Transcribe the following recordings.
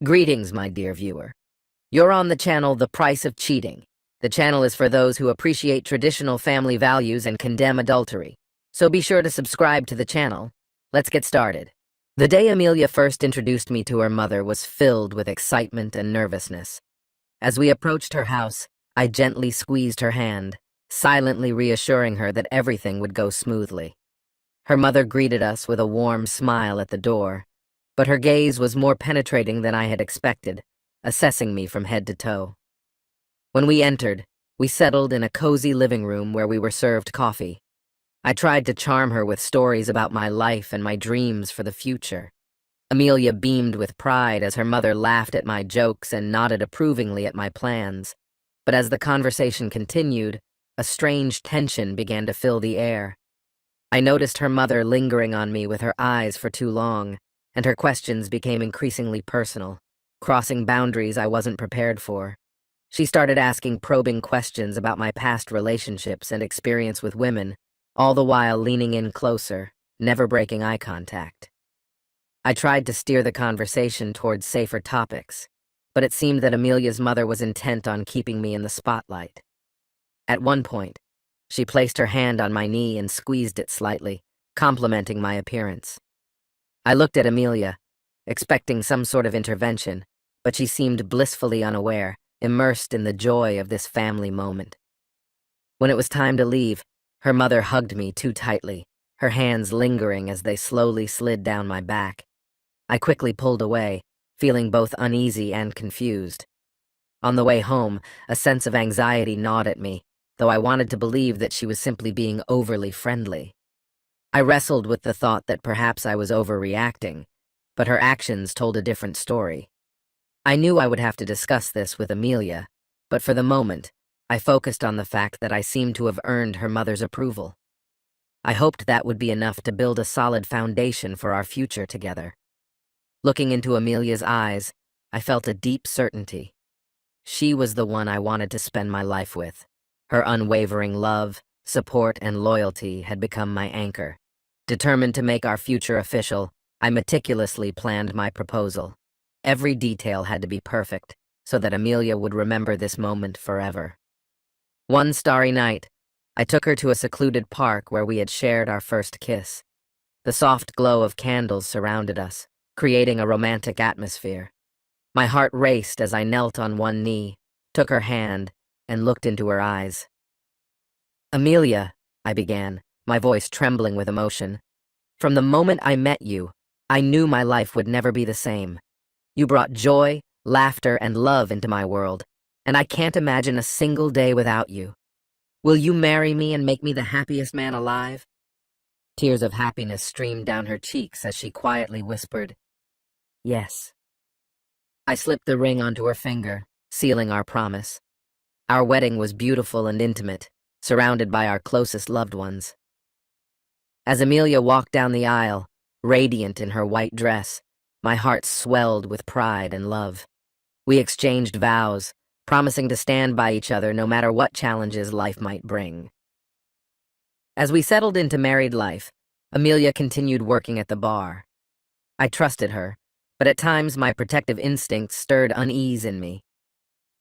Greetings, my dear viewer. You're on the channel The Price of Cheating. The channel is for those who appreciate traditional family values and condemn adultery. So be sure to subscribe to the channel. Let's get started. The day Amelia first introduced me to her mother was filled with excitement and nervousness. As we approached her house, I gently squeezed her hand, silently reassuring her that everything would go smoothly. Her mother greeted us with a warm smile at the door, but her gaze was more penetrating than I had expected, assessing me from head to toe. When we entered, we settled in a cozy living room where we were served coffee. I tried to charm her with stories about my life and my dreams for the future. Amelia beamed with pride as her mother laughed at my jokes and nodded approvingly at my plans. But as the conversation continued, a strange tension began to fill the air. I noticed her mother lingering on me with her eyes for too long, and her questions became increasingly personal, crossing boundaries I wasn't prepared for. She started asking probing questions about my past relationships and experience with women, all the while leaning in closer, never breaking eye contact. I tried to steer the conversation towards safer topics, but it seemed that Amelia's mother was intent on keeping me in the spotlight. At one point, she placed her hand on my knee and squeezed it slightly, complimenting my appearance. I looked at Amelia, expecting some sort of intervention, but she seemed blissfully unaware, immersed in the joy of this family moment. When it was time to leave, her mother hugged me too tightly, her hands lingering as they slowly slid down my back. I quickly pulled away, feeling both uneasy and confused. On the way home, a sense of anxiety gnawed at me, though I wanted to believe that she was simply being overly friendly. I wrestled with the thought that perhaps I was overreacting, but her actions told a different story. I knew I would have to discuss this with Amelia, but for the moment, I focused on the fact that I seemed to have earned her mother's approval. I hoped that would be enough to build a solid foundation for our future together. Looking into Amelia's eyes, I felt a deep certainty. She was the one I wanted to spend my life with. Her unwavering love, support, and loyalty had become my anchor. Determined to make our future official, I meticulously planned my proposal. Every detail had to be perfect, so that Amelia would remember this moment forever. One starry night, I took her to a secluded park where we had shared our first kiss. The soft glow of candles surrounded us, creating a romantic atmosphere. My heart raced as I knelt on one knee, took her hand, and looked into her eyes. "Amelia," I began, my voice trembling with emotion. "From the moment I met you, I knew my life would never be the same. You brought joy, laughter, and love into my world, and I can't imagine a single day without you. Will you marry me and make me the happiest man alive?" Tears of happiness streamed down her cheeks as she quietly whispered, "Yes." I slipped the ring onto her finger, sealing our promise. Our wedding was beautiful and intimate, surrounded by our closest loved ones. As Amelia walked down the aisle, radiant in her white dress, my heart swelled with pride and love. We exchanged vows, promising to stand by each other no matter what challenges life might bring. As we settled into married life, Amelia continued working at the bar. I trusted her, but at times my protective instincts stirred unease in me.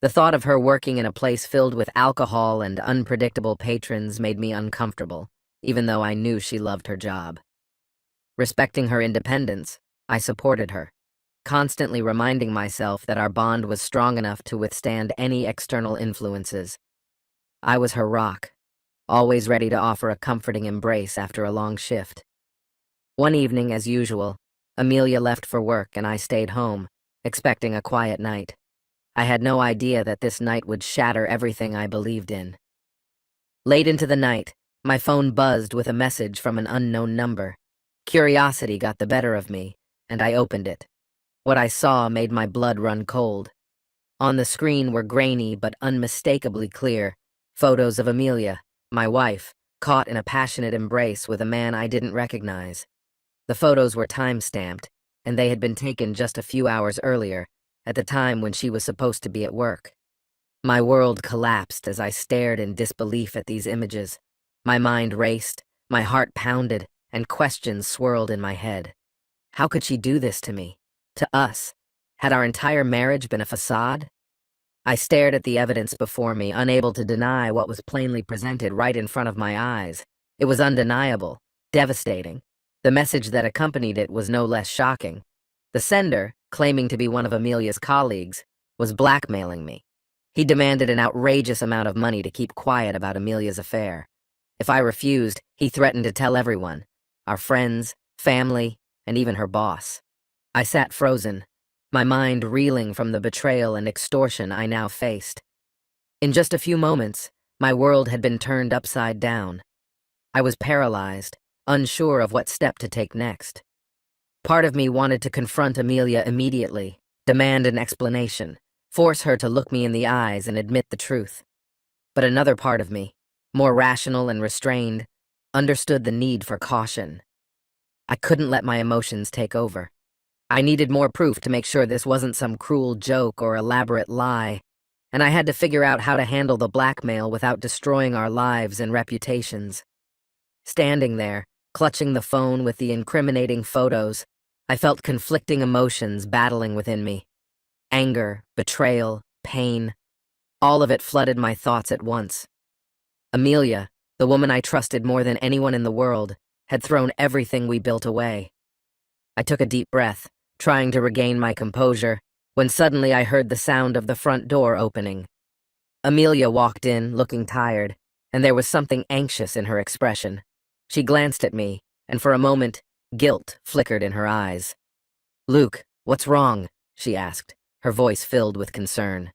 The thought of her working in a place filled with alcohol and unpredictable patrons made me uncomfortable, even though I knew she loved her job. Respecting her independence, I supported her, constantly reminding myself that our bond was strong enough to withstand any external influences. I was her rock, always ready to offer a comforting embrace after a long shift. One evening, as usual, Amelia left for work and I stayed home, expecting a quiet night. I had no idea that this night would shatter everything I believed in. Late into the night, my phone buzzed with a message from an unknown number. Curiosity got the better of me, and I opened it. What I saw made my blood run cold. On the screen were grainy but unmistakably clear photos of Amelia, my wife, caught in a passionate embrace with a man I didn't recognize. The photos were time-stamped, and they had been taken just a few hours earlier, at the time when she was supposed to be at work. My world collapsed as I stared in disbelief at these images. My mind raced, my heart pounded, and questions swirled in my head. How could she do this to me? To us? Had our entire marriage been a facade? I stared at the evidence before me, unable to deny what was plainly presented right in front of my eyes. It was undeniable, devastating. The message that accompanied it was no less shocking. The sender, claiming to be one of Amelia's colleagues, was blackmailing me. He demanded an outrageous amount of money to keep quiet about Amelia's affair. If I refused, he threatened to tell everyone, our friends, family, and even her boss. I sat frozen, my mind reeling from the betrayal and extortion I now faced. In just a few moments, my world had been turned upside down. I was paralyzed, unsure of what step to take next. Part of me wanted to confront Amelia immediately, demand an explanation, force her to look me in the eyes and admit the truth. But another part of me, more rational and restrained, understood the need for caution. I couldn't let my emotions take over. I needed more proof to make sure this wasn't some cruel joke or elaborate lie, and I had to figure out how to handle the blackmail without destroying our lives and reputations. Standing there, clutching the phone with the incriminating photos, I felt conflicting emotions battling within me. Anger, betrayal, pain, all of it flooded my thoughts at once. Amelia, the woman I trusted more than anyone in the world, had thrown everything we built away. I took a deep breath, trying to regain my composure, when suddenly I heard the sound of the front door opening. Amelia walked in, looking tired, and there was something anxious in her expression. She glanced at me, and for a moment, guilt flickered in her eyes. "Luke, what's wrong?" she asked, her voice filled with concern.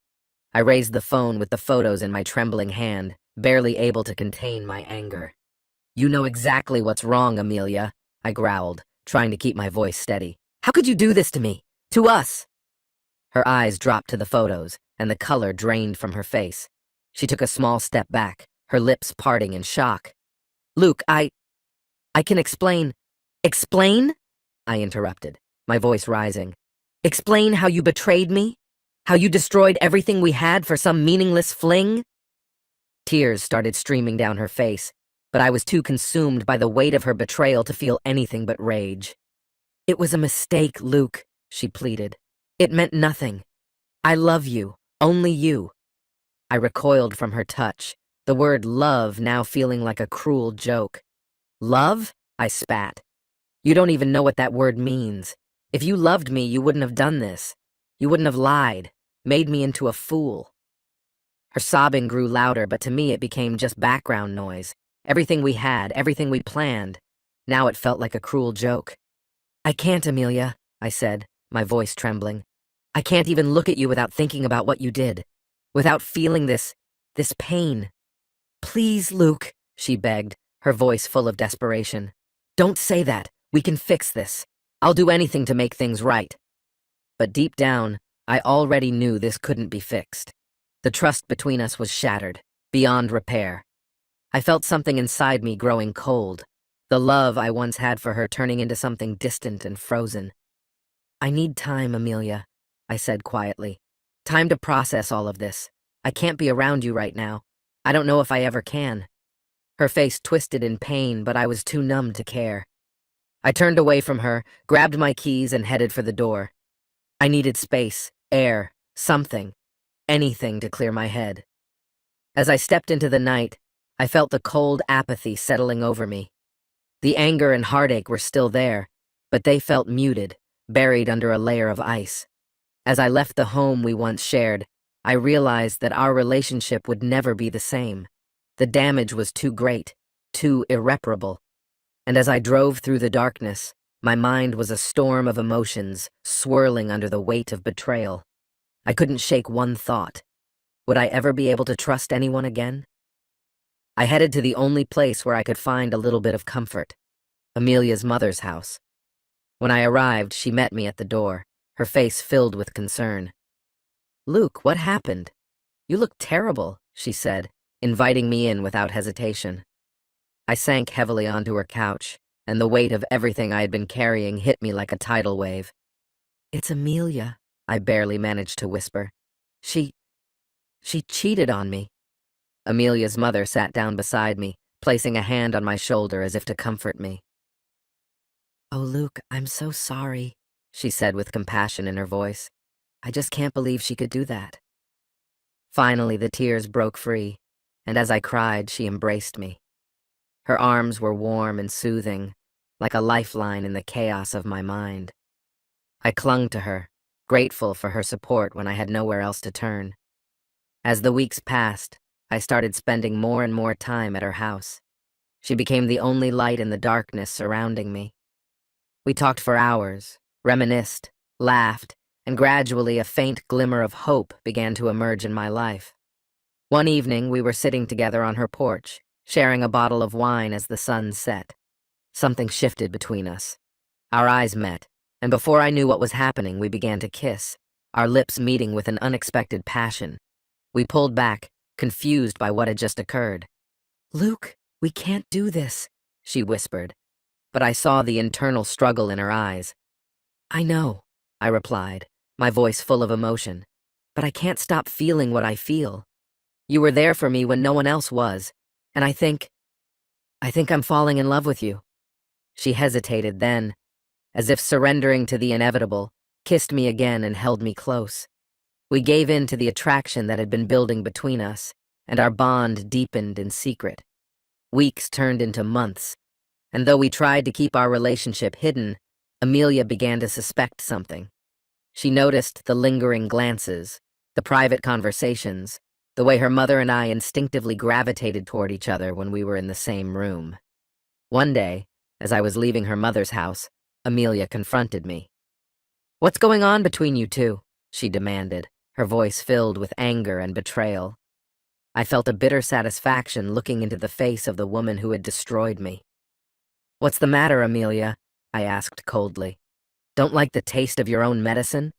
I raised the phone with the photos in my trembling hand, barely able to contain my anger. "You know exactly what's wrong, Amelia," I growled, trying to keep my voice steady. "How could you do this to me? To us?" Her eyes dropped to the photos, and the color drained from her face. She took a small step back, her lips parting in shock. "Luke, I can explain." "Explain?" I interrupted, my voice rising. "Explain how you betrayed me? How you destroyed everything we had for some meaningless fling?" Tears started streaming down her face, but I was too consumed by the weight of her betrayal to feel anything but rage. "It was a mistake, Luke," she pleaded. "It meant nothing. I love you, only you." I recoiled from her touch, the word love now feeling like a cruel joke. "Love?" I spat. "You don't even know what that word means. If you loved me, you wouldn't have done this. You wouldn't have lied, made me into a fool." Her sobbing grew louder, but to me it became just background noise. Everything we had, everything we planned. Now it felt like a cruel joke. "I can't, Amelia," I said, my voice trembling. "I can't even look at you without thinking about what you did, without feeling this pain." "Please, Luke," she begged, her voice full of desperation. "Don't say that. We can fix this. I'll do anything to make things right." But deep down, I already knew this couldn't be fixed. The trust between us was shattered, beyond repair. I felt something inside me growing cold, the love I once had for her turning into something distant and frozen. "I need time, Amelia," I said quietly. "Time to process all of this. I can't be around you right now. I don't know if I ever can." Her face twisted in pain, but I was too numb to care. I turned away from her, grabbed my keys, and headed for the door. I needed space, air, something, anything to clear my head. As I stepped into the night, I felt the cold apathy settling over me. The anger and heartache were still there, but they felt muted, buried under a layer of ice. As I left the home we once shared, I realized that our relationship would never be the same. The damage was too great, too irreparable. And as I drove through the darkness, my mind was a storm of emotions swirling under the weight of betrayal. I couldn't shake one thought. Would I ever be able to trust anyone again? I headed to the only place where I could find a little bit of comfort, Amelia's mother's house. When I arrived, she met me at the door, her face filled with concern. "Luke, what happened? You look terrible," she said, inviting me in without hesitation. I sank heavily onto her couch, and the weight of everything I had been carrying hit me like a tidal wave. "It's Amelia," I barely managed to whisper. She cheated on me." Amelia's mother sat down beside me, placing a hand on my shoulder as if to comfort me. "Oh, Luke, I'm so sorry," she said with compassion in her voice. I just can't believe she could do that. Finally, the tears broke free, and as I cried, she embraced me. Her arms were warm and soothing, like a lifeline in the chaos of my mind. I clung to her, grateful for her support when I had nowhere else to turn. As the weeks passed, I started spending more and more time at her house. She became the only light in the darkness surrounding me. We talked for hours, reminisced, laughed, and gradually a faint glimmer of hope began to emerge in my life. One evening, we were sitting together on her porch, sharing a bottle of wine as the sun set. Something shifted between us. Our eyes met, and before I knew what was happening, we began to kiss, our lips meeting with an unexpected passion. We pulled back, confused by what had just occurred. "Luke, we can't do this," she whispered, but I saw the internal struggle in her eyes. "I know," I replied, my voice full of emotion, "but I can't stop feeling what I feel. You were there for me when no one else was, and I think I'm falling in love with you." She hesitated then, as if surrendering to the inevitable, kissed me again and held me close. We gave in to the attraction that had been building between us, and our bond deepened in secret. Weeks turned into months, and though we tried to keep our relationship hidden, Amelia began to suspect something. She noticed the lingering glances, the private conversations, the way her mother and I instinctively gravitated toward each other when we were in the same room. One day, as I was leaving her mother's house, Amelia confronted me. "What's going on between you two?" she demanded, her voice filled with anger and betrayal. I felt a bitter satisfaction looking into the face of the woman who had destroyed me. "What's the matter, Amelia?" I asked coldly. "Don't like the taste of your own medicine?"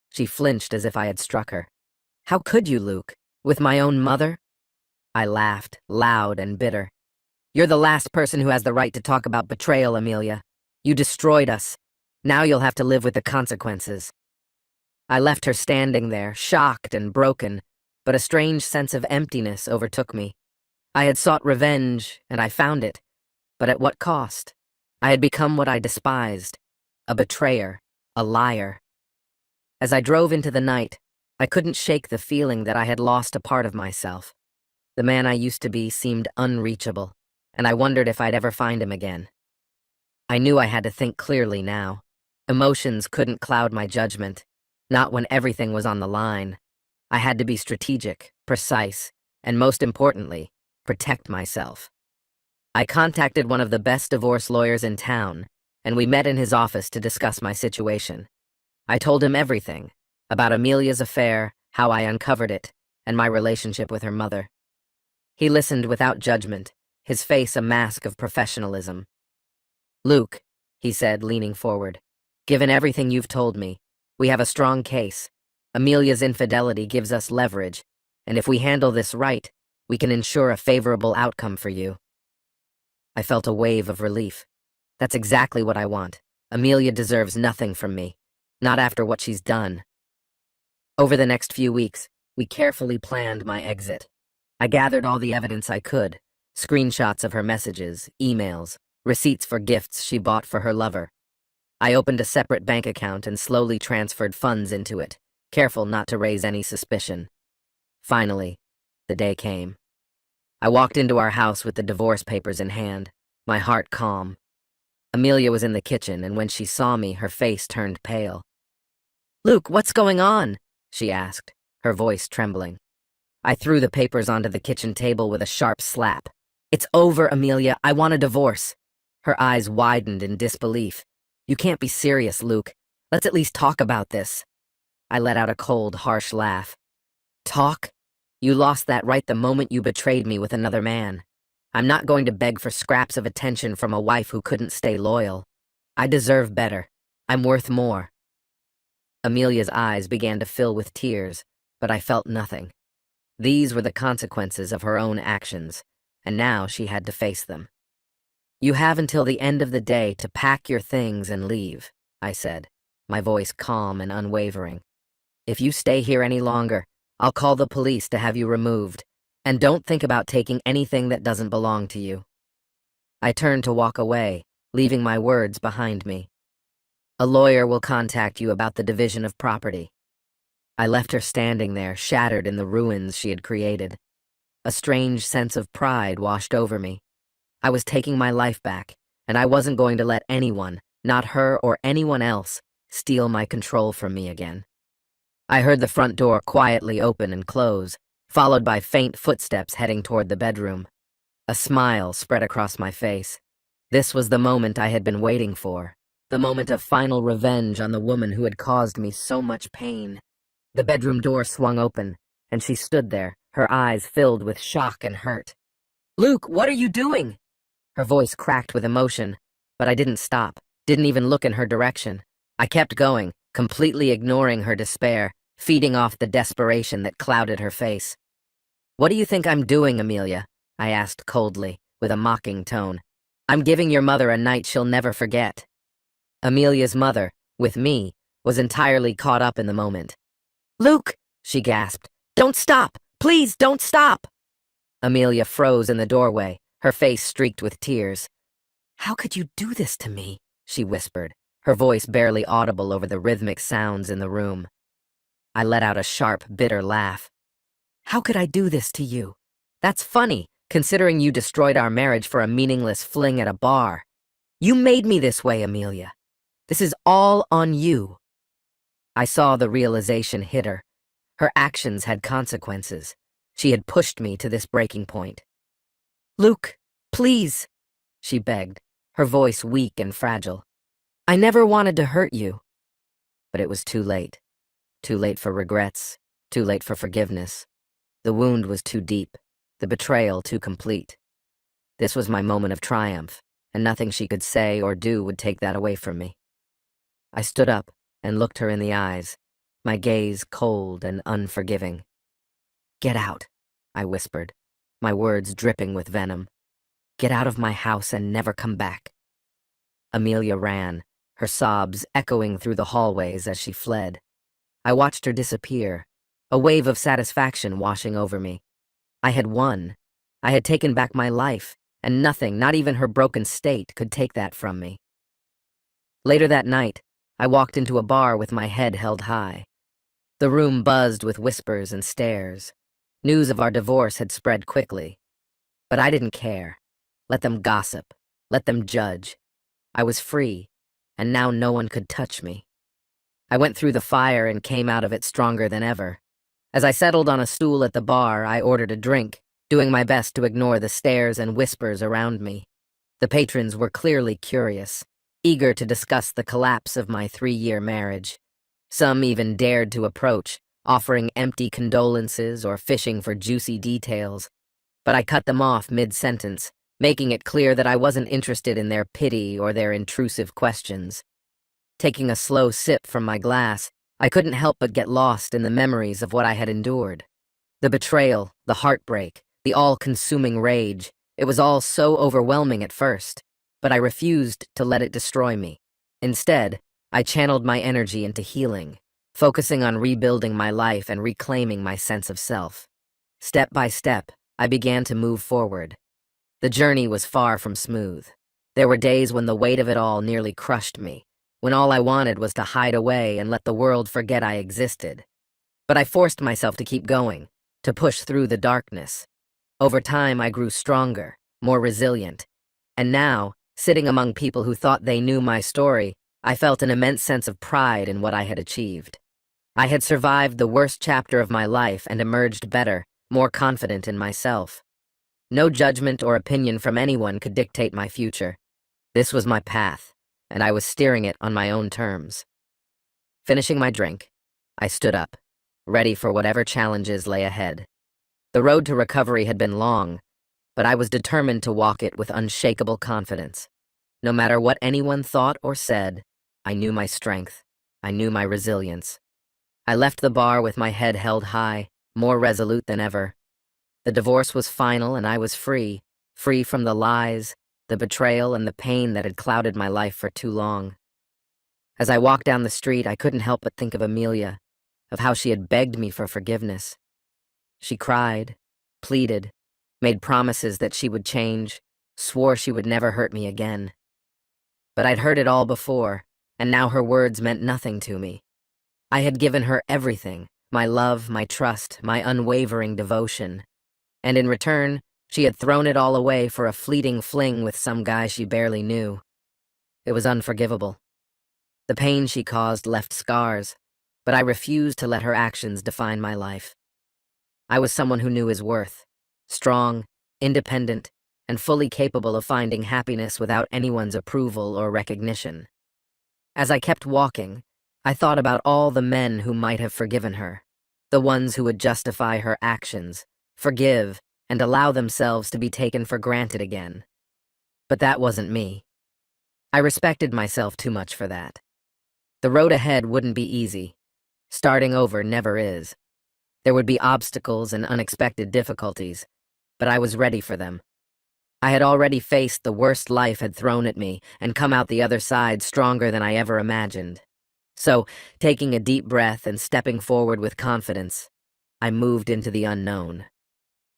She flinched as if I had struck her. "How could you, Luke? With my own mother?" I laughed, loud and bitter. "You're the last person who has the right to talk about betrayal, Amelia. You destroyed us. Now you'll have to live with the consequences." I left her standing there, shocked and broken, but a strange sense of emptiness overtook me. I had sought revenge, and I found it, but at what cost? I had become what I despised, a betrayer, a liar. As I drove into the night, I couldn't shake the feeling that I had lost a part of myself. The man I used to be seemed unreachable, and I wondered if I'd ever find him again. I knew I had to think clearly now. Emotions couldn't cloud my judgment, not when everything was on the line. I had to be strategic, precise, and most importantly, protect myself. I contacted one of the best divorce lawyers in town, and we met in his office to discuss my situation. I told him everything, about Amelia's affair, how I uncovered it, and my relationship with her mother. He listened without judgment, his face a mask of professionalism. "Luke," he said, leaning forward, "given everything you've told me, we have a strong case. Amelia's infidelity gives us leverage, and if we handle this right, we can ensure a favorable outcome for you." I felt a wave of relief. That's exactly what I want. Amelia deserves nothing from me, not after what she's done. Over the next few weeks, we carefully planned my exit. I gathered all the evidence I could, screenshots of her messages, emails, receipts for gifts she bought for her lover. I opened a separate bank account and slowly transferred funds into it, careful not to raise any suspicion. Finally, the day came. I walked into our house with the divorce papers in hand, my heart calm. Amelia was in the kitchen, and when she saw me, her face turned pale. "Luke, what's going on?" she asked, her voice trembling. I threw the papers onto the kitchen table with a sharp slap. "It's over, Amelia. I want a divorce." Her eyes widened in disbelief. "You can't be serious, Luke. Let's at least talk about this." I let out a cold, harsh laugh. "Talk? You lost that right the moment you betrayed me with another man. I'm not going to beg for scraps of attention from a wife who couldn't stay loyal. I deserve better. I'm worth more." Amelia's eyes began to fill with tears, but I felt nothing. These were the consequences of her own actions, and now she had to face them. "You have until the end of the day to pack your things and leave," I said, my voice calm and unwavering. "If you stay here any longer, I'll call the police to have you removed, and don't think about taking anything that doesn't belong to you." I turned to walk away, leaving my words behind me. "A lawyer will contact you about the division of property." I left her standing there, shattered in the ruins she had created. A strange sense of pride washed over me. I was taking my life back, and I wasn't going to let anyone, not her or anyone else, steal my control from me again. I heard the front door quietly open and close, followed by faint footsteps heading toward the bedroom. A smile spread across my face. This was the moment I had been waiting for, the moment of final revenge on the woman who had caused me so much pain. The bedroom door swung open, and she stood there, her eyes filled with shock and hurt. "Luke, what are you doing?" Her voice cracked with emotion, but I didn't stop, didn't even look in her direction. I kept going, completely ignoring her despair, feeding off the desperation that clouded her face. "What do you think I'm doing, Amelia?" I asked coldly, with a mocking tone. "I'm giving your mother a night she'll never forget." Amelia's mother, with me, was entirely caught up in the moment. "Luke," she gasped, "don't stop! Please don't stop!" Amelia froze in the doorway, her face streaked with tears. "How could you do this to me?" she whispered, her voice barely audible over the rhythmic sounds in the room. I let out a sharp, bitter laugh. "How could I do this to you? That's funny, considering you destroyed our marriage for a meaningless fling at a bar. You made me this way, Amelia. This is all on you." I saw the realization hit her. Her actions had consequences. She had pushed me to this breaking point. "Luke, please," she begged, her voice weak and fragile. "I never wanted to hurt you." But it was too late. Too late for regrets, too late for forgiveness. The wound was too deep, the betrayal too complete. This was my moment of triumph, and nothing she could say or do would take that away from me. I stood up and looked her in the eyes, my gaze cold and unforgiving. "Get out," I whispered, my words dripping with venom. "Get out of my house and never come back." Amelia ran, her sobs echoing through the hallways as she fled. I watched her disappear, a wave of satisfaction washing over me. I had won. I had taken back my life, and nothing, not even her broken state, could take that from me. Later that night, I walked into a bar with my head held high. The room buzzed with whispers and stares. News of our divorce had spread quickly. But I didn't care. Let them gossip. Let them judge. I was free, and now no one could touch me. I went through the fire and came out of it stronger than ever. As I settled on a stool at the bar, I ordered a drink, doing my best to ignore the stares and whispers around me. The patrons were clearly curious, eager to discuss the collapse of my 3-year marriage. Some even dared to approach, offering empty condolences or fishing for juicy details. But I cut them off mid-sentence, making it clear that I wasn't interested in their pity or their intrusive questions. Taking a slow sip from my glass, I couldn't help but get lost in the memories of what I had endured. The betrayal, the heartbreak, the all-consuming rage, it was all so overwhelming at first, but I refused to let it destroy me. Instead, I channeled my energy into healing, focusing on rebuilding my life and reclaiming my sense of self. Step by step, I began to move forward. The journey was far from smooth. There were days when the weight of it all nearly crushed me, when all I wanted was to hide away and let the world forget I existed. But I forced myself to keep going, to push through the darkness. Over time, I grew stronger, more resilient. And now, sitting among people who thought they knew my story, I felt an immense sense of pride in what I had achieved. I had survived the worst chapter of my life and emerged better, more confident in myself. No judgment or opinion from anyone could dictate my future. This was my path, and I was steering it on my own terms. Finishing my drink, I stood up, ready for whatever challenges lay ahead. The road to recovery had been long, but I was determined to walk it with unshakable confidence. No matter what anyone thought or said, I knew my strength. I knew my resilience. I left the bar with my head held high, more resolute than ever. The divorce was final and I was free, free from the lies, the betrayal, and the pain that had clouded my life for too long. As I walked down the street, I couldn't help but think of Amelia, of how she had begged me for forgiveness. She cried, pleaded, made promises that she would change, swore she would never hurt me again. But I'd heard it all before, and now her words meant nothing to me. I had given her everything, my love, my trust, my unwavering devotion. And in return, she had thrown it all away for a fleeting fling with some guy she barely knew. It was unforgivable. The pain she caused left scars, but I refused to let her actions define my life. I was someone who knew his worth, strong, independent, and fully capable of finding happiness without anyone's approval or recognition. As I kept walking, I thought about all the men who might have forgiven her, the ones who would justify her actions, forgive, and allow themselves to be taken for granted again. But that wasn't me. I respected myself too much for that. The road ahead wouldn't be easy. Starting over never is. There would be obstacles and unexpected difficulties, but I was ready for them. I had already faced the worst life had thrown at me and come out the other side stronger than I ever imagined. So, taking a deep breath and stepping forward with confidence, I moved into the unknown.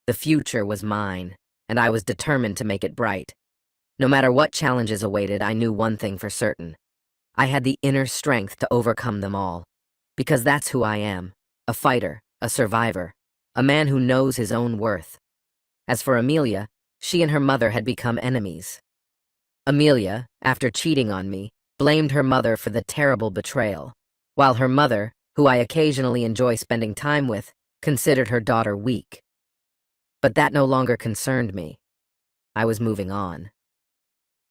The future was mine, and I was determined to make it bright. No matter what challenges awaited, I knew one thing for certain. I had the inner strength to overcome them all. Because that's who I am, a fighter, a survivor, a man who knows his own worth. As for Amelia, she and her mother had become enemies. Amelia, after cheating on me, blamed her mother for the terrible betrayal, while her mother, who I occasionally enjoy spending time with, considered her daughter weak. But that no longer concerned me. I was moving on.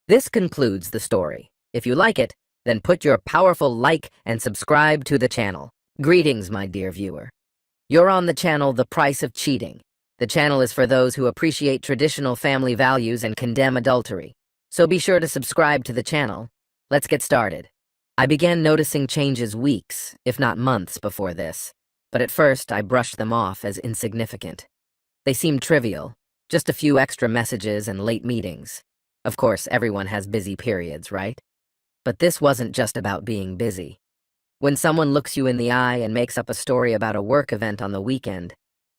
This concludes the story. If you like it, then put your powerful like and subscribe to the channel. Greetings, my dear viewer. You're on the channel The Price of Cheating. The channel is for those who appreciate traditional family values and condemn adultery. So be sure to subscribe to the channel. Let's get started. I began noticing changes weeks, if not months, before this, but at first I brushed them off as insignificant. They seemed trivial, just a few extra messages and late meetings. Of course, everyone has busy periods, right? But this wasn't just about being busy. When someone looks you in the eye and makes up a story about a work event on the weekend,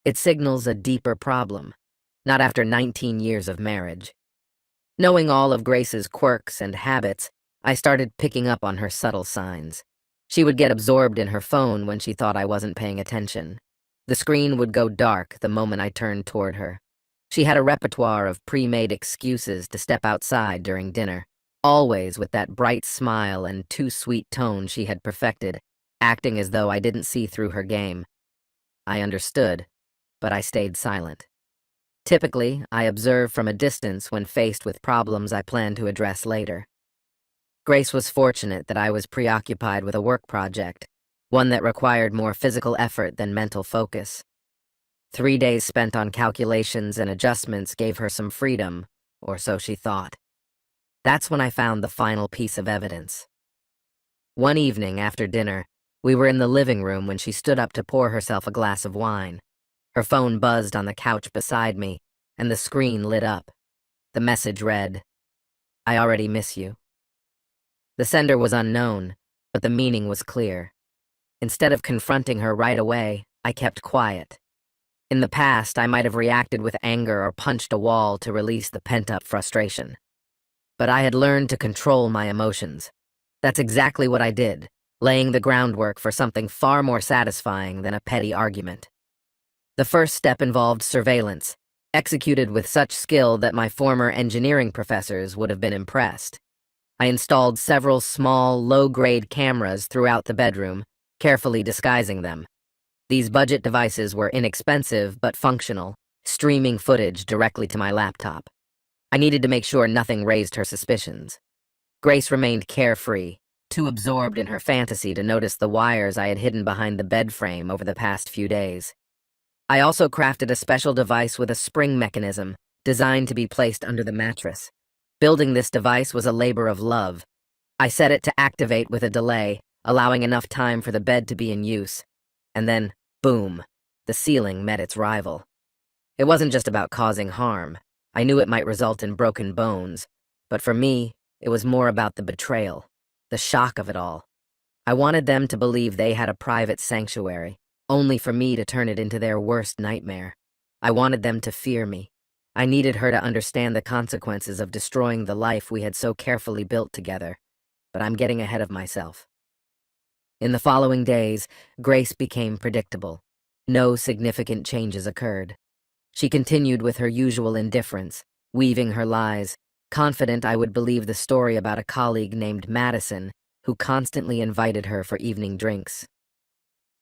it signals a deeper problem, not after 19 years of marriage. Knowing all of Grace's quirks and habits, I started picking up on her subtle signs. She would get absorbed in her phone when she thought I wasn't paying attention. The screen would go dark the moment I turned toward her. She had a repertoire of pre-made excuses to step outside during dinner, always with that bright smile and too sweet tone she had perfected, acting as though I didn't see through her game. I understood, but I stayed silent. Typically, I observe from a distance when faced with problems I plan to address later. Grace was fortunate that I was preoccupied with a work project, one that required more physical effort than mental focus. 3 days spent on calculations and adjustments gave her some freedom, or so she thought. That's when I found the final piece of evidence. One evening after dinner, we were in the living room when she stood up to pour herself a glass of wine. Her phone buzzed on the couch beside me, and the screen lit up. The message read, "I already miss you." The sender was unknown, but the meaning was clear. Instead of confronting her right away, I kept quiet. In the past, I might have reacted with anger or punched a wall to release the pent-up frustration. But I had learned to control my emotions. That's exactly what I did, laying the groundwork for something far more satisfying than a petty argument. The first step involved surveillance, executed with such skill that my former engineering professors would have been impressed. I installed several small, low-grade cameras throughout the bedroom, carefully disguising them. These budget devices were inexpensive but functional, streaming footage directly to my laptop. I needed to make sure nothing raised her suspicions. Grace remained carefree, too absorbed in her fantasy to notice the wires I had hidden behind the bed frame over the past few days. I also crafted a special device with a spring mechanism, designed to be placed under the mattress. Building this device was a labor of love. I set it to activate with a delay, allowing enough time for the bed to be in use. And then, boom, the ceiling met its rival. It wasn't just about causing harm. I knew it might result in broken bones, but for me, it was more about the betrayal, the shock of it all. I wanted them to believe they had a private sanctuary, only for me to turn it into their worst nightmare. I wanted them to fear me. I needed her to understand the consequences of destroying the life we had so carefully built together, but I'm getting ahead of myself. In the following days, Grace became predictable. No significant changes occurred. She continued with her usual indifference, weaving her lies, confident I would believe the story about a colleague named Madison who constantly invited her for evening drinks.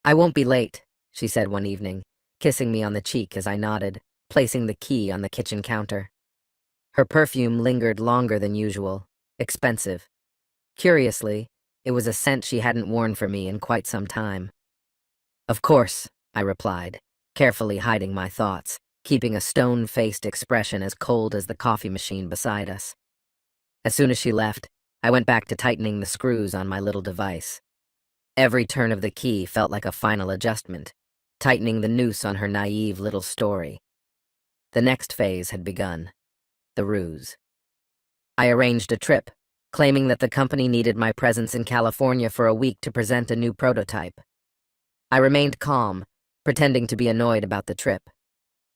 "I won't be late," she said one evening, kissing me on the cheek as I nodded, placing the key on the kitchen counter. Her perfume lingered longer than usual, expensive. Curiously, it was a scent she hadn't worn for me in quite some time. "Of course," I replied, carefully hiding my thoughts, keeping a stone-faced expression as cold as the coffee machine beside us. As soon as she left, I went back to tightening the screws on my little device. Every turn of the key felt like a final adjustment, tightening the noose on her naive little story. The next phase had begun, the ruse. I arranged a trip, claiming that the company needed my presence in California for a week to present a new prototype. I remained calm, pretending to be annoyed about the trip.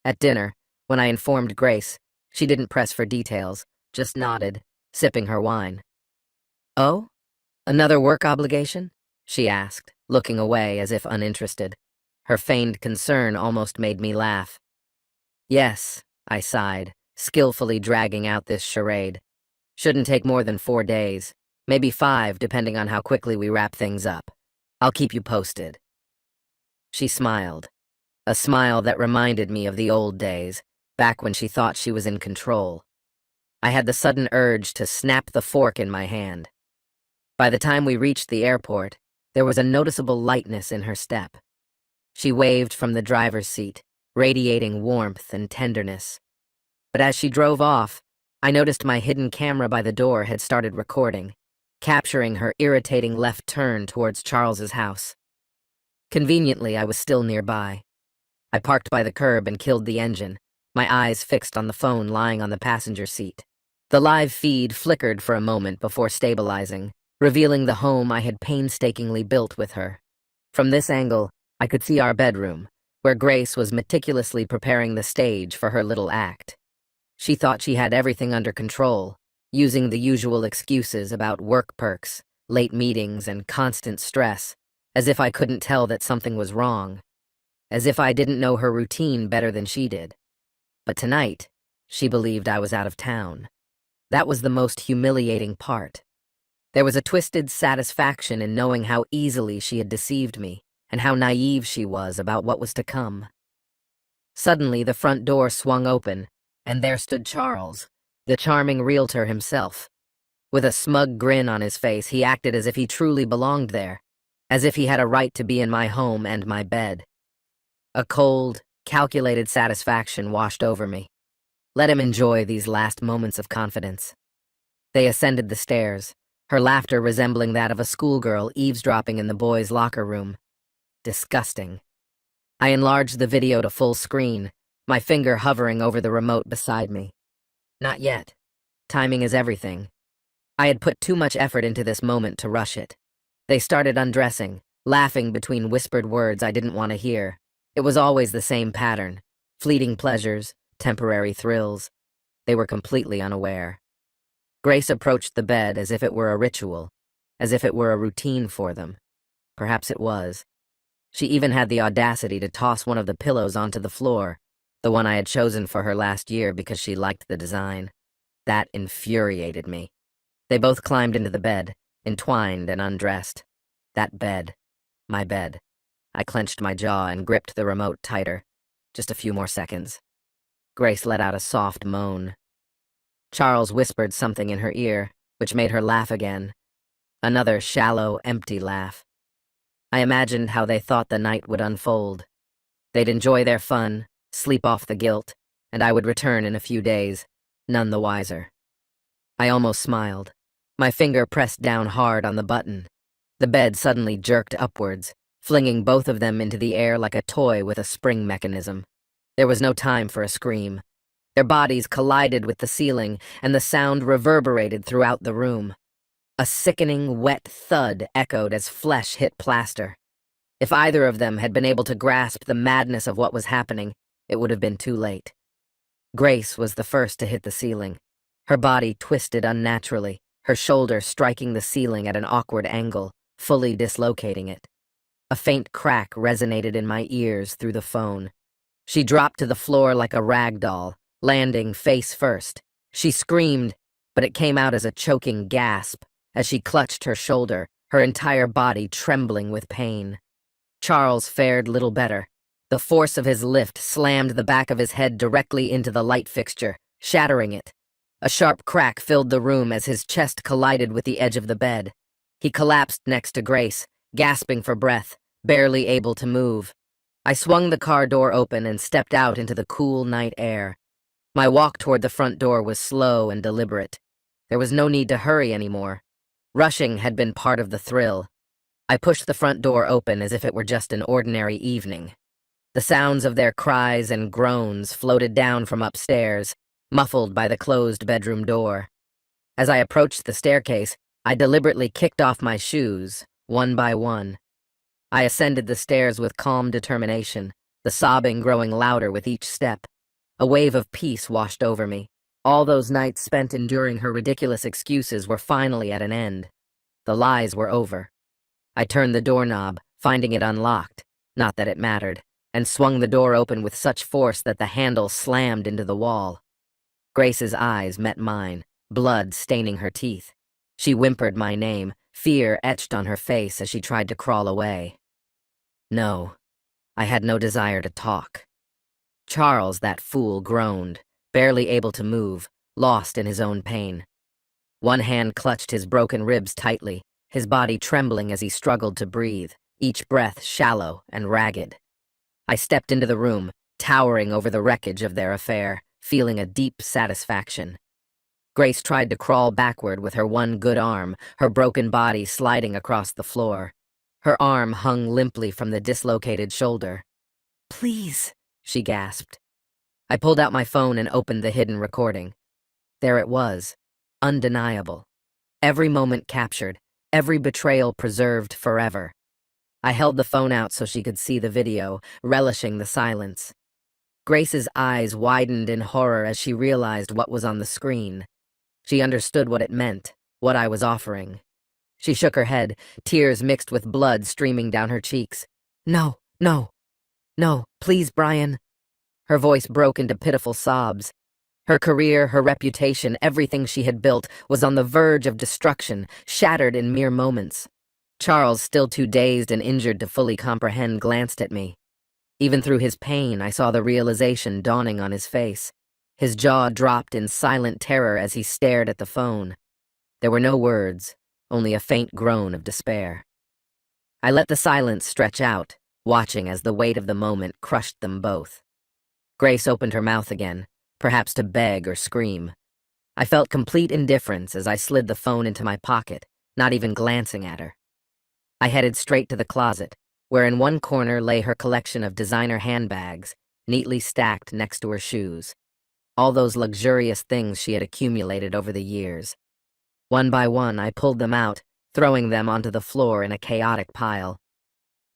At dinner, when I informed Grace, she didn't press for details, just nodded, sipping her wine. "Oh? Another work obligation?" she asked, looking away as if uninterested. Her feigned concern almost made me laugh. "Yes," I sighed, skillfully dragging out this charade. "Shouldn't take more than 4 days, maybe 5, depending on how quickly we wrap things up. I'll keep you posted." She smiled, a smile that reminded me of the old days, back when she thought she was in control. I had the sudden urge to snap the fork in my hand. By the time we reached the airport, there was a noticeable lightness in her step. She waved from the driver's seat, radiating warmth and tenderness. But as she drove off, I noticed my hidden camera by the door had started recording, capturing her irritating left turn towards Charles's house. Conveniently, I was still nearby. I parked by the curb and killed the engine, my eyes fixed on the phone lying on the passenger seat. The live feed flickered for a moment before stabilizing, revealing the home I had painstakingly built with her. From this angle, I could see our bedroom, where Grace was meticulously preparing the stage for her little act. She thought she had everything under control, using the usual excuses about work perks, late meetings, and constant stress, as if I couldn't tell that something was wrong, as if I didn't know her routine better than she did. But tonight, she believed I was out of town. That was the most humiliating part. There was a twisted satisfaction in knowing how easily she had deceived me, and how naive she was about what was to come. Suddenly, the front door swung open, and there stood Charles, the charming realtor himself. With a smug grin on his face, he acted as if he truly belonged there, as if he had a right to be in my home and my bed. A cold, calculated satisfaction washed over me. Let him enjoy these last moments of confidence. They ascended the stairs, her laughter resembling that of a schoolgirl eavesdropping in the boys' locker room. Disgusting. I enlarged the video to full screen, my finger hovering over the remote beside me. Not yet. Timing is everything. I had put too much effort into this moment to rush it. They started undressing, laughing between whispered words I didn't want to hear. It was always the same pattern. Fleeting pleasures, temporary thrills. They were completely unaware. Grace approached the bed as if it were a ritual, as if it were a routine for them. Perhaps it was. She even had the audacity to toss one of the pillows onto the floor, the one I had chosen for her last year because she liked the design. That infuriated me. They both climbed into the bed, entwined and undressed. That bed. My bed. I clenched my jaw and gripped the remote tighter. Just a few more seconds. Grace let out a soft moan. Charles whispered something in her ear, which made her laugh again. Another shallow, empty laugh. I imagined how they thought the night would unfold. They'd enjoy their fun, sleep off the guilt, and I would return in a few days, none the wiser. I almost smiled. My finger pressed down hard on the button. The bed suddenly jerked upwards, flinging both of them into the air like a toy with a spring mechanism. There was no time for a scream. Their bodies collided with the ceiling, and the sound reverberated throughout the room. A sickening, wet thud echoed as flesh hit plaster. If either of them had been able to grasp the madness of what was happening, it would have been too late. Grace was the first to hit the ceiling. Her body twisted unnaturally, her shoulder striking the ceiling at an awkward angle, fully dislocating it. A faint crack resonated in my ears through the phone. She dropped to the floor like a rag doll, landing face first. She screamed, but it came out as a choking gasp as she clutched her shoulder, her entire body trembling with pain. Charles fared little better. The force of his lift slammed the back of his head directly into the light fixture, shattering it. A sharp crack filled the room as his chest collided with the edge of the bed. He collapsed next to Grace, gasping for breath, barely able to move. I swung the car door open and stepped out into the cool night air. My walk toward the front door was slow and deliberate. There was no need to hurry anymore. Rushing had been part of the thrill. I pushed the front door open as if it were just an ordinary evening. The sounds of their cries and groans floated down from upstairs, muffled by the closed bedroom door. As I approached the staircase, I deliberately kicked off my shoes, one by one. I ascended the stairs with calm determination, the sobbing growing louder with each step. A wave of peace washed over me. All those nights spent enduring her ridiculous excuses were finally at an end. The lies were over. I turned the doorknob, finding it unlocked, not that it mattered, and swung the door open with such force that the handle slammed into the wall. Grace's eyes met mine, blood staining her teeth. She whimpered my name, fear etched on her face as she tried to crawl away. No, I had no desire to talk. Charles, that fool, groaned, barely able to move, lost in his own pain. One hand clutched his broken ribs tightly, his body trembling as he struggled to breathe, each breath shallow and ragged. I stepped into the room, towering over the wreckage of their affair, feeling a deep satisfaction. Grace tried to crawl backward with her one good arm, her broken body sliding across the floor. Her arm hung limply from the dislocated shoulder. "Please," she gasped. I pulled out my phone and opened the hidden recording. There it was, undeniable. Every moment captured, every betrayal preserved forever. I held the phone out so she could see the video, relishing the silence. Grace's eyes widened in horror as she realized what was on the screen. She understood what it meant, what I was offering. She shook her head, tears mixed with blood streaming down her cheeks. "No, no, no, please, Brian." Her voice broke into pitiful sobs. Her career, her reputation, everything she had built was on the verge of destruction, shattered in mere moments. Charles, still too dazed and injured to fully comprehend, glanced at me. Even through his pain, I saw the realization dawning on his face. His jaw dropped in silent terror as he stared at the phone. There were no words, only a faint groan of despair. I let the silence stretch out, watching as the weight of the moment crushed them both. Grace opened her mouth again, perhaps to beg or scream. I felt complete indifference as I slid the phone into my pocket, not even glancing at her. I headed straight to the closet, where in one corner lay her collection of designer handbags, neatly stacked next to her shoes. All those luxurious things she had accumulated over the years. One by one, I pulled them out, throwing them onto the floor in a chaotic pile.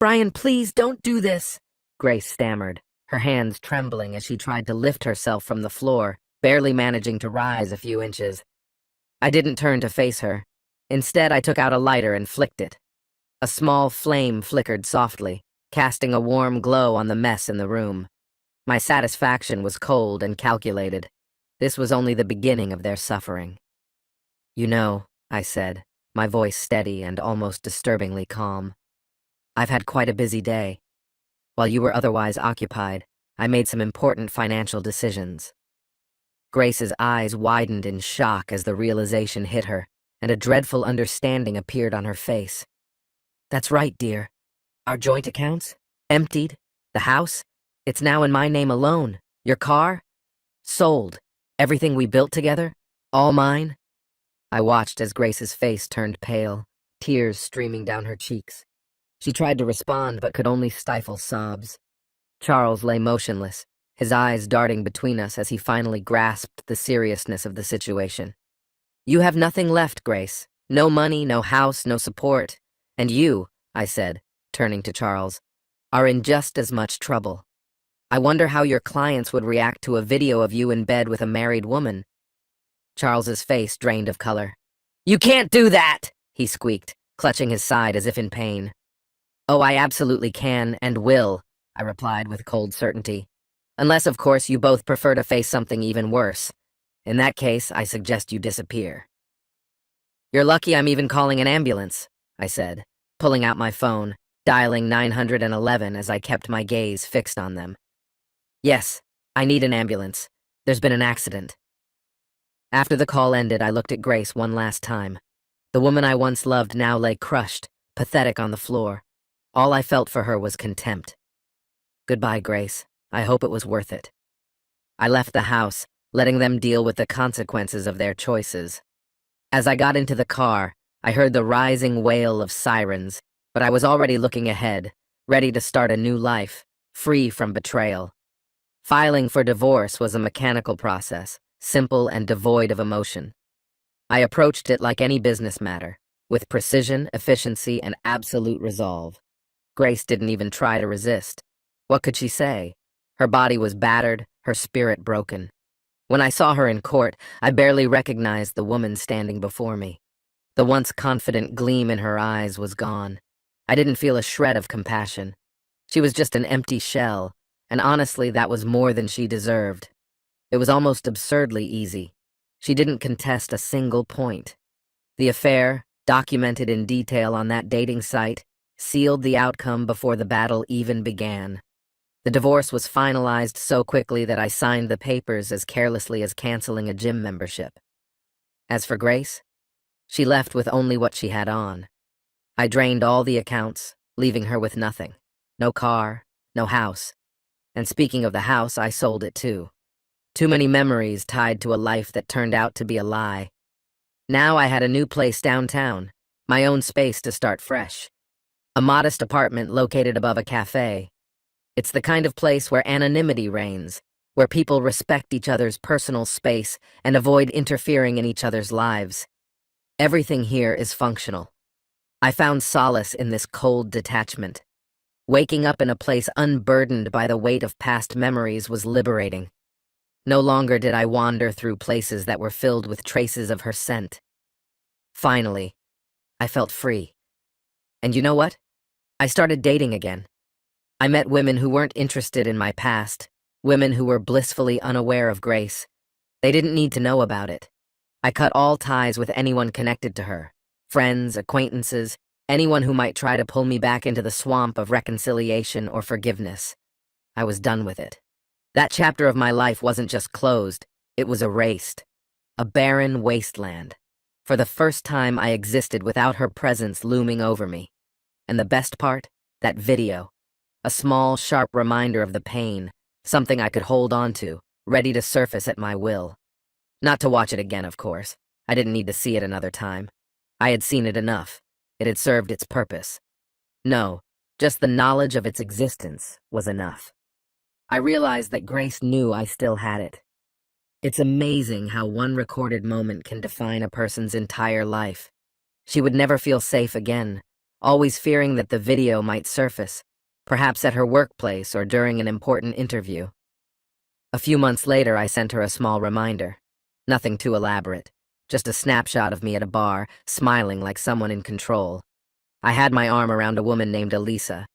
"Brian, please don't do this," Grace stammered, her hands trembling as she tried to lift herself from the floor, barely managing to rise a few inches. I didn't turn to face her. Instead, I took out a lighter and flicked it. A small flame flickered softly, casting a warm glow on the mess in the room. My satisfaction was cold and calculated. This was only the beginning of their suffering. "You know," I said, my voice steady and almost disturbingly calm, "I've had quite a busy day. While you were otherwise occupied, I made some important financial decisions." Grace's eyes widened in shock as the realization hit her, and a dreadful understanding appeared on her face. "That's right, dear. Our joint accounts? Emptied. The house? It's now in my name alone. Your car? Sold. Everything we built together? All mine." I watched as Grace's face turned pale, tears streaming down her cheeks. She tried to respond but could only stifle sobs. Charles lay motionless, his eyes darting between us as he finally grasped the seriousness of the situation. "You have nothing left, Grace. No money, no house, no support. And you," I said, turning to Charles, "are in just as much trouble. I wonder how your clients would react to a video of you in bed with a married woman." Charles's face drained of color. "You can't do that!" he squeaked, clutching his side as if in pain. "Oh, I absolutely can and will," I replied with cold certainty. "Unless, of course, you both prefer to face something even worse. In that case, I suggest you disappear." "You're lucky I'm even calling an ambulance," I said, pulling out my phone, dialing 911 as I kept my gaze fixed on them. "Yes, I need an ambulance. There's been an accident." After the call ended, I looked at Grace one last time. The woman I once loved now lay crushed, pathetic on the floor. All I felt for her was contempt. "Goodbye, Grace. I hope it was worth it." I left the house, letting them deal with the consequences of their choices. As I got into the car, I heard the rising wail of sirens, but I was already looking ahead, ready to start a new life, free from betrayal. Filing for divorce was a mechanical process, simple and devoid of emotion. I approached it like any business matter, with precision, efficiency, and absolute resolve. Grace didn't even try to resist. What could she say? Her body was battered, her spirit broken. When I saw her in court, I barely recognized the woman standing before me. The once confident gleam in her eyes was gone. I didn't feel a shred of compassion. She was just an empty shell, and honestly, that was more than she deserved. It was almost absurdly easy. She didn't contest a single point. The affair, documented in detail on that dating site, sealed the outcome before the battle even began. The divorce was finalized so quickly that I signed the papers as carelessly as canceling a gym membership. As for Grace, she left with only what she had on. I drained all the accounts, leaving her with nothing. No car, no house. And speaking of the house, I sold it too. Too many memories tied to a life that turned out to be a lie. Now I had a new place downtown, my own space to start fresh. A modest apartment located above a cafe. It's the kind of place where anonymity reigns, where people respect each other's personal space and avoid interfering in each other's lives. Everything here is functional. I found solace in this cold detachment. Waking up in a place unburdened by the weight of past memories was liberating. No longer did I wander through places that were filled with traces of her scent. Finally, I felt free. And you know what? I started dating again. I met women who weren't interested in my past, women who were blissfully unaware of Grace. They didn't need to know about it. I cut all ties with anyone connected to her, friends, acquaintances, anyone who might try to pull me back into the swamp of reconciliation or forgiveness. I was done with it. That chapter of my life wasn't just closed, it was erased. A barren wasteland. For the first time, I existed without her presence looming over me. And the best part? That video. A small, sharp reminder of the pain, something I could hold on to, ready to surface at my will. Not to watch it again, of course. I didn't need to see it another time. I had seen it enough. It had served its purpose. No, just the knowledge of its existence was enough. I realized that Grace knew I still had it. It's amazing how one recorded moment can define a person's entire life. She would never feel safe again, always fearing that the video might surface, perhaps at her workplace or during an important interview. A few months later, I sent her a small reminder. Nothing too elaborate, just a snapshot of me at a bar, smiling like someone in control. I had my arm around a woman named Elisa.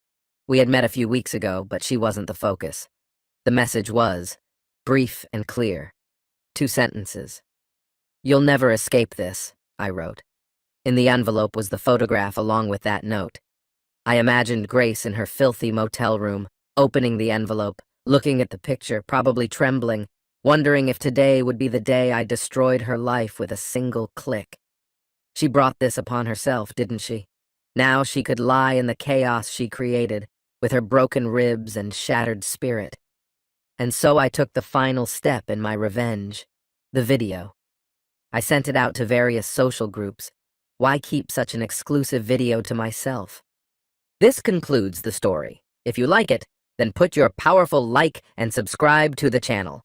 We had met a few weeks ago, but she wasn't the focus. The message was brief and clear. 2 sentences. "You'll never escape this," I wrote. In the envelope was the photograph along with that note. I imagined Grace in her filthy motel room, opening the envelope, looking at the picture, probably trembling, wondering if today would be the day I destroyed her life with a single click. She brought this upon herself, didn't she? Now she could lie in the chaos she created, with her broken ribs and shattered spirit. And so I took the final step in my revenge, the video. I sent it out to various social groups. Why keep such an exclusive video to myself? This concludes the story. If you like it, then put your powerful like and subscribe to the channel.